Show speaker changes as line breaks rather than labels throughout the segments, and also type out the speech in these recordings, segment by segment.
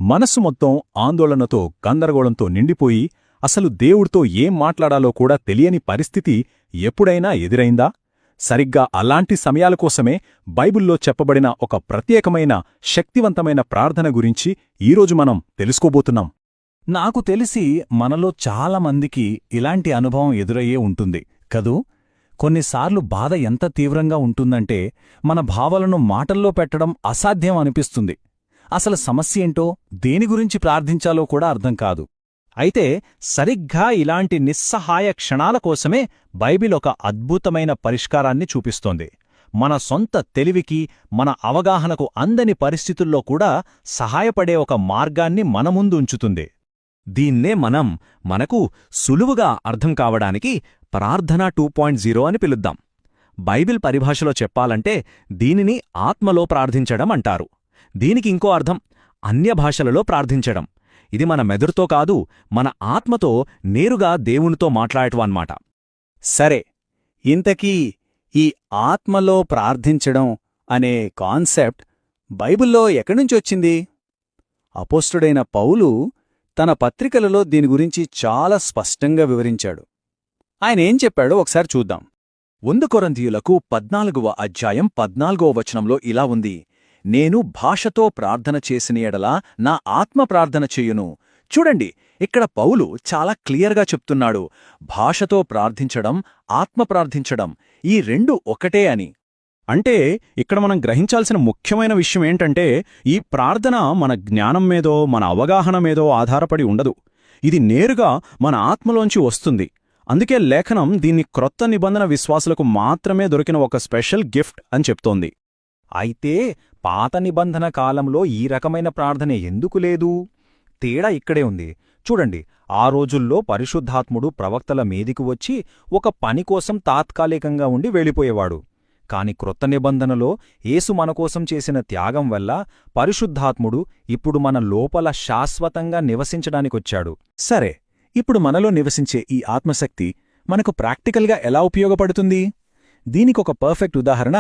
మనస్సు మొత్తం ఆందోళనతో గందరగోళంతో నిండిపోయి అసలు దేవుడితో ఏం మాట్లాడాలో కూడా తెలియని పరిస్థితి ఎప్పుడైనా ఎదురైందా? సరిగ్గా అలాంటి సమయాల కోసమే బైబిల్లో చెప్పబడిన ఒక ప్రత్యేకమైన శక్తివంతమైన ప్రార్థన గురించి ఈరోజు మనం తెలుసుకోబోతున్నాం. నాకు తెలిసి మనలో చాలామందికి ఇలాంటి అనుభవం ఎదురయ్యే ఉంటుంది కదూ. కొన్నిసార్లు బాధ ఎంత తీవ్రంగా ఉంటుందంటే మన భావాలను మాటల్లో పెట్టడం అసాధ్యం అనిపిస్తుంది. అసలు సమస్యేంటో, దేని గురించి ప్రార్థించాలో కూడా అర్థం కాదు. అయితే సరిగ్గా ఇలాంటి నిస్సహాయ క్షణాల కోసమే బైబిల్ ఒక అద్భుతమైన పరిష్కారాన్ని చూపిస్తోంది. మన సొంత తెలివికి, మన అవగాహనకు అందని పరిస్థితుల్లో కూడా సహాయపడే ఒక మార్గాన్ని మన ముందు ఉంచుతుంది.
దీన్నే మనకు సులువుగా అర్థం కావడానికి ప్రార్థన 2.0 అని పిలుద్దాం. బైబిల్ పరిభాషలో చెప్పాలంటే దీనిని ఆత్మలో ప్రార్థించడం అంటారు. దీనికి ఇంకో అర్థం అన్యభాషలలో ప్రార్థించడం. ఇది మన మెదడుతో కాదు, మన ఆత్మతో నేరుగా దేవునితో మాట్లాడటం అన్నమాట.
సరే, ఇంతకీ ఈ ఆత్మలో ప్రార్థించడం అనే కాన్సెప్ట్ బైబిల్లో ఎక్కడ్నుంచొచ్చింది? అపోస్తుడైన పౌలు తన పత్రికలలో దీని గురించి చాలా స్పష్టంగా వివరించాడు. ఆయనేం చెప్పాడో ఒకసారి చూద్దాం. 1 కొరింథీయులకు 14వ అధ్యాయం 14వ వచనంలో ఇలా ఉంది: నేను భాషతో ప్రార్థన చేసిన ఎడల నా ఆత్మ ప్రార్థన చెయ్యును. చూడండి, ఇక్కడ పౌలు చాలా క్లియర్గా చెప్తున్నాడు, భాషతో ప్రార్థించడం, ఆత్మ ప్రార్థించడం ఈ రెండు ఒకటే అని.
అంటే ఇక్కడ మనం గ్రహించాల్సిన ముఖ్యమైన విషయం ఏంటంటే, ఈ ప్రార్థన మన జ్ఞానం మీదో మన అవగాహన మీదో ఆధారపడి ఉండదు. ఇది నేరుగా మన ఆత్మలోంచి వస్తుంది. అందుకే లేఖనం దీన్ని క్రొత్త నిబంధన విశ్వాసులకు మాత్రమే దొరికిన ఒక స్పెషల్ గిఫ్ట్ అని చెప్తోంది.
అయితే పాత నిబంధన కాలంలో ఈ రకమైన ప్రార్థన ఎందుకు లేదు? తేడా ఇక్కడే ఉంది. చూడండి, ఆ రోజుల్లో పరిశుద్ధాత్ముడు ప్రవక్తల మీదికి వచ్చి ఒక పని కోసం తాత్కాలికంగా ఉండి వెళ్ళిపోయేవాడు. కాని క్రొత్త నిబంధనలో యేసు మనకోసం చేసిన త్యాగం వల్ల పరిశుద్ధాత్ముడు ఇప్పుడు మన లోపల శాశ్వతంగా నివసించడానికొచ్చాడు. సరే, ఇప్పుడు మనలో నివసించే ఈ ఆత్మశక్తి మనకు ప్రాక్టికల్గా ఎలా ఉపయోగపడుతుంది? దీనికొక పర్ఫెక్ట్ ఉదాహరణ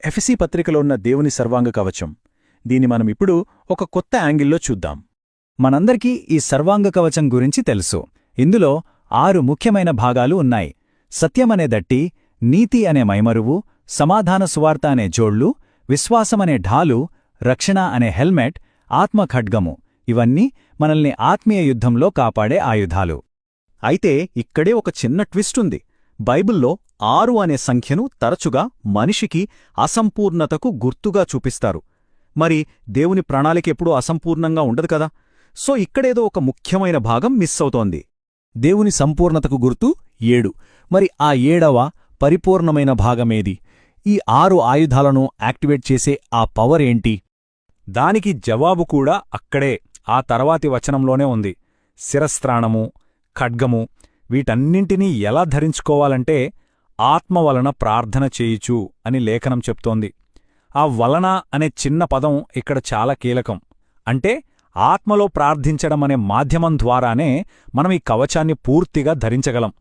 ఎఫెసీ పత్రికలో ఉన్న దేవుని సర్వాంగ కవచం. దీన్ని మనమిప్పుడు ఒక కొత్త యాంగిల్లో చూద్దాం. మనందరికీ ఈ సర్వాంగ కవచం గురించి తెలుసు. ఇందులో 6 ముఖ్యమైన భాగాలు ఉన్నాయి. సత్యమనే దట్టి, నీతి అనే మైమరువు, సమాధాన సువార్త అనే జోళ్లు, విశ్వాసమనే ఢాలు, రక్షణ అనే హెల్మెట్, ఆత్మ ఖడ్గము. ఇవన్నీ మనల్ని ఆత్మీయ యుద్ధంలో కాపాడే ఆయుధాలు. అయితే ఇక్కడే ఒక చిన్న ట్విస్ట్ ఉంది. బైబిల్లో 6 అనే సంఖ్యను తరచుగా మనిషికి అసంపూర్ణతకు గుర్తుగా చూపిస్తారు. మరి దేవుని ప్రణాళికెప్పుడూ అసంపూర్ణంగా ఉండదు కదా. సో ఇక్కడేదో ఒక ముఖ్యమైన భాగం మిస్ అవుతోంది. దేవుని సంపూర్ణతకు గుర్తు 7. మరి ఆ 7వ పరిపూర్ణమైన భాగమేది? ఈ 6 ఆయుధాలను యాక్టివేట్ చేసే ఆ పవర్ ఏంటి? దానికి జవాబు కూడా అక్కడే ఆ తర్వాతి వచనంలోనే ఉంది. శిరస్త్రాణము, ఖడ్గము, వీటన్నింటినీ ఎలా ధరించుకోవాలంటే ఆత్మ వలన ప్రార్థన చేయుచు అని లేఖనం చెప్తోంది. ఆ వలన అనే చిన్న పదం ఇక్కడ చాలా కీలకం. అంటే ఆత్మలో ప్రార్థించడమనే మాధ్యమం ద్వారానే మనం ఈ కవచాన్ని పూర్తిగా ధరించగలం.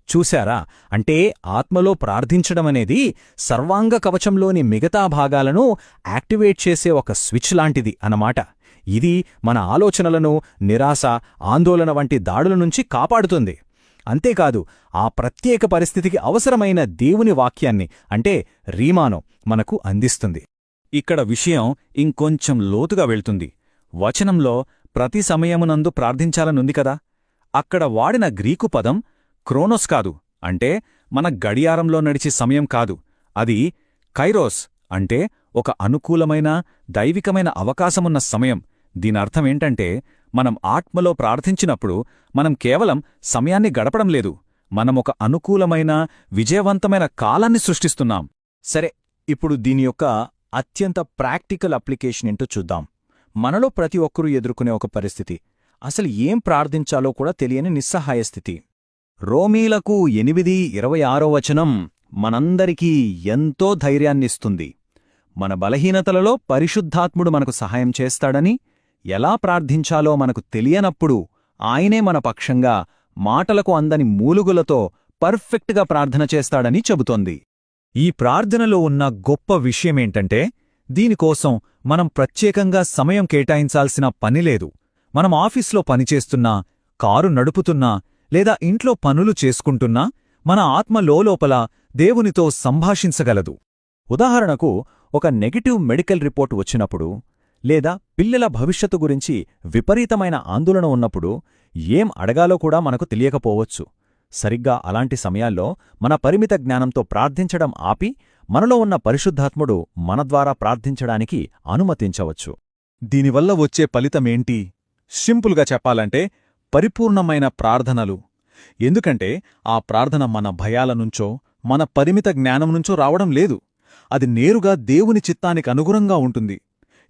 చూశారా? అంటే ఆత్మలో ప్రార్థించడమనేది సర్వాంగ కవచంలోని మిగతా భాగాలను యాక్టివేట్ చేసే ఒక స్విచ్ లాంటిది అన్నమాట. ఇది మన ఆలోచనలను నిరాశ, ఆందోళన వంటి దాడుల నుంచి కాపాడుతుంది. అంతేకాదు, ఆ ప్రత్యేక పరిస్థితికి అవసరమైన దేవుని వాక్యాన్ని అంటే రీమాను మనకు అందిస్తుంది. ఇక్కడ విషయం ఇంకొంచెం లోతుగా వెళ్తుంది. వచనంలో ప్రతి సమయమునందు ప్రార్థించాలనుంది కదా. అక్కడ వాడిన గ్రీకు పదం క్రోనోస్ కాదు, అంటే మన గడియారంలో నడిచి సమయం కాదు. అది కైరోస్, అంటే ఒక అనుకూలమైన దైవికమైన అవకాశమున్న సమయం. దీనర్థమేంటంటే మనం ఆత్మలో ప్రార్థించినప్పుడు మనం కేవలం సమయాన్ని గడపడం లేదు, మనమొక అనుకూలమైన విజయవంతమైన కాలాన్ని సృష్టిస్తున్నాం. సరే, ఇప్పుడు దీని యొక్క అత్యంత ప్రాక్టికల్ అప్లికేషన్ ఏంటో చూద్దాం. మనలో ప్రతి ఒక్కరూ ఎదుర్కొనే ఒక పరిస్థితి, అసలు ఏం ప్రార్థించాలో కూడా తెలియని నిస్సహాయ స్థితి. రోమీలకు 8:26 వచనం మనందరికీ ఎంతో ధైర్యాన్నిస్తుంది. మన బలహీనతలలో పరిశుద్ధాత్ముడు మనకు సహాయం చేస్తాడని, ఎలా ప్రార్థించాలో మనకు తెలియనప్పుడు ఆయనే మన పక్షంగా మాటలకు అందని మూలుగులతో పర్ఫెక్ట్గా ప్రార్థన చేస్తాడని చెబుతోంది. ఈ ప్రార్థనలో ఉన్న గొప్ప విషయమేంటంటే దీనికోసం
మనం ప్రత్యేకంగా సమయం కేటాయించాల్సిన పనిలేదు. మనం ఆఫీస్లో పనిచేస్తున్నా, కారు నడుపుతున్నా లేదా ఇంట్లో పనులు చేసుకుంటున్నా మన ఆత్మ లోలోపల దేవునితో సంభాషించగలదు.
ఉదాహరణకు, ఒక నెగటివ్ మెడికల్ రిపోర్ట్ వచ్చినప్పుడు, లేదా పిల్లల భవిష్యత్తు గురించి విపరీతమైన ఆందోళన ఉన్నప్పుడు ఏం అడగాలో కూడా మనకు తెలియకపోవచ్చు. సరిగ్గా అలాంటి సమయాల్లో మన పరిమిత జ్ఞానంతో ప్రార్థించడం ఆపి, మనలో ఉన్న పరిశుద్ధాత్ముడు మన ద్వారా ప్రార్థించడానికి అనుమతించవచ్చు.
దీనివల్ల వచ్చే ఫలితమేంటి? సింపుల్గా చెప్పాలంటే పరిపూర్ణమైన ప్రార్థనలు. ఎందుకంటే ఆ ప్రార్థన మన భయాల నుంచో, మన పరిమిత జ్ఞానం నుంచో రావడం లేదు. అది నేరుగా దేవుని చిత్తానికి అనుగుణంగా ఉంటుంది.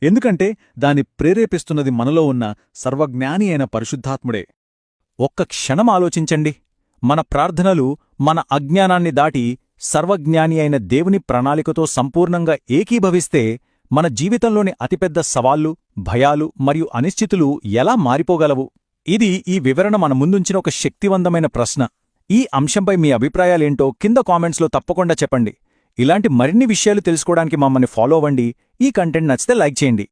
ఎందుకంటే దాన్ని ప్రేరేపిస్తున్నది మనలో ఉన్న సర్వజ్ఞాని అయిన పరిశుద్ధాత్ముడే.
ఒక్క క్షణం ఆలోచించండి. మన ప్రార్థనలు మన అజ్ఞానాన్ని దాటి సర్వజ్ఞాని అయిన దేవుని ప్రణాళికతో సంపూర్ణంగా ఏకీభవిస్తే మన జీవితంలోని అతిపెద్ద సవాళ్లు, భయాలు మరియు అనిశ్చితులు ఎలా మారిపోగలవు? ఇది ఈ వివరణ మన ముందుంచిన ఒక శక్తివంతమైన ప్రశ్న. ఈ అంశంపై మీ అభిప్రాయాలేంటో కింద కామెంట్స్లో తప్పకుండా చెప్పండి. ఇలాంటి మరిన్ని విషయాలు తెలుసుకోవడానికి మమ్మల్ని ఫాలో అవ్వండి. ఈ కంటెంట్ నచ్చితే లైక్ చేయండి.